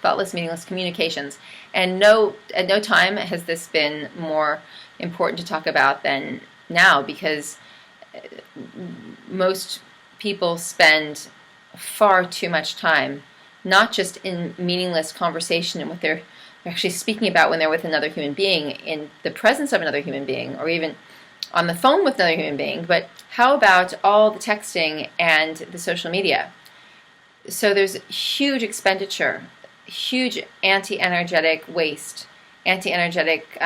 thoughtless, meaningless communications. And no, at no time has this been more important to talk about than now, because most people spend far too much time not just in meaningless conversation and what they're actually speaking about when they're with another human being, in the presence of another human being, or even on the phone with another human being, but how about all the texting and the social media? So there's huge expenditure, huge anti-energetic waste, anti-energetic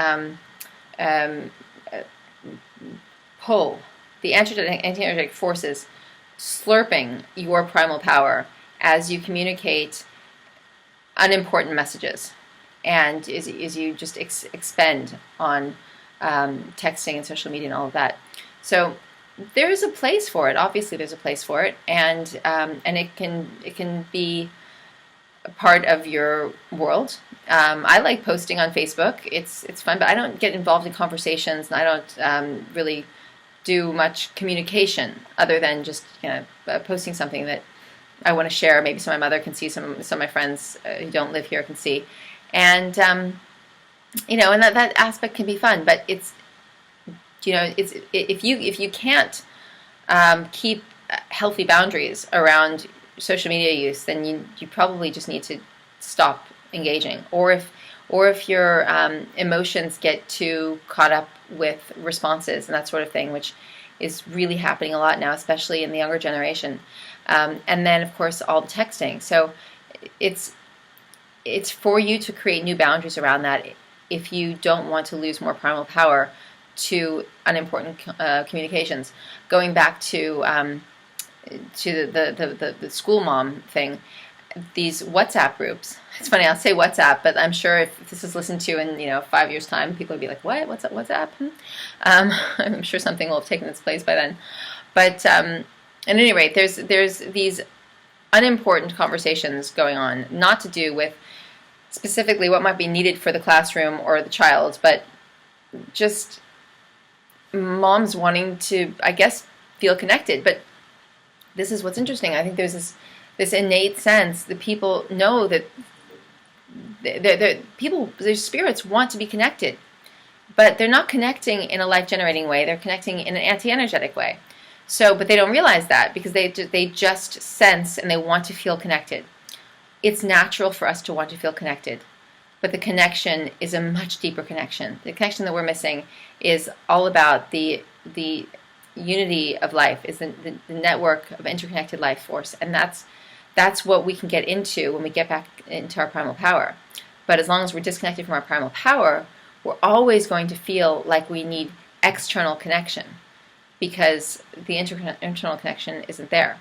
pull, the anti-energetic forces slurping your primal power as you communicate unimportant messages, and as you just expend on texting and social media and all of that. So there's a place for it. Obviously, there's a place for it, and it can be a part of your world. I like posting on Facebook. It's fun, but I don't get involved in conversations, and I don't really do much communication other than just posting something that I want to share. Maybe so my mother can see, some of my friends who don't live here can see, and and that aspect can be fun. But it's if you can't keep healthy boundaries around social media use, then you probably just need to stop engaging. Or if your emotions get too caught up with responses and that sort of thing, which is really happening a lot now, especially in the younger generation. And then, of course, all the texting. So it's for you to create new boundaries around that if you don't want to lose more primal power to unimportant communications. Going back to the school mom thing, these WhatsApp groups. It's funny, I'll say WhatsApp, but I'm sure if this is listened to in 5 years' time, people will be like, "What? What's up? WhatsApp?" I'm sure something will have taken its place by then. But at any rate, there's these unimportant conversations going on, not to do with specifically what might be needed for the classroom or the child, but just moms wanting to, I guess, feel connected. But this is what's interesting. I think there's this innate sense that people know that their spirits want to be connected, but they're not connecting in a life-generating way. They're connecting in an anti-energetic way. So, but they don't realize that because they just sense and they want to feel connected. It's natural for us to want to feel connected, but the connection is a much deeper connection. The connection that we're missing is all about the unity of life, is the network of interconnected life force, and that's what we can get into when we get back into our primal power. But as long as we're disconnected from our primal power, we're always going to feel like we need external connection because the internal connection isn't there.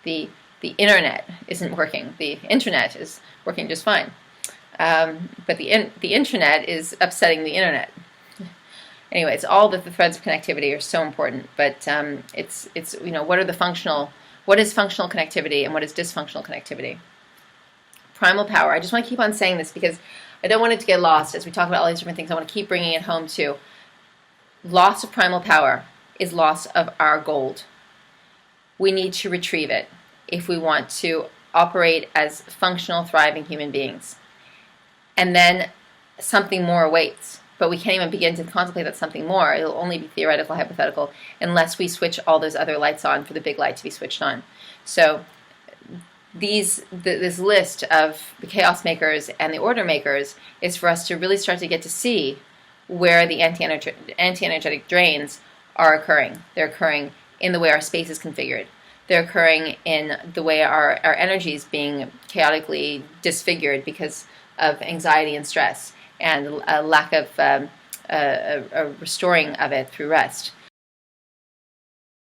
The internet isn't working. The internet is working just fine. But the intranet is upsetting the internet. Anyway, it's all that the threads of connectivity are so important. But it's what is functional connectivity and what is dysfunctional connectivity? Primal power. I just want to keep on saying this because I don't want it to get lost as we talk about all these different things. I want to keep bringing it home to loss of primal power is loss of our gold. We need to retrieve it if we want to operate as functional, thriving human beings. And then something more awaits. But we can't even begin to contemplate that something more. It'll only be theoretical, hypothetical, unless we switch all those other lights on for the big light to be switched on. So this list of the chaos makers and the order makers is for us to really start to get to see where the anti-energetic drains are occurring. They're occurring in the way our space is configured. They're occurring in the way our energy is being chaotically disfigured because of anxiety and stress and a lack of a restoring of it through rest.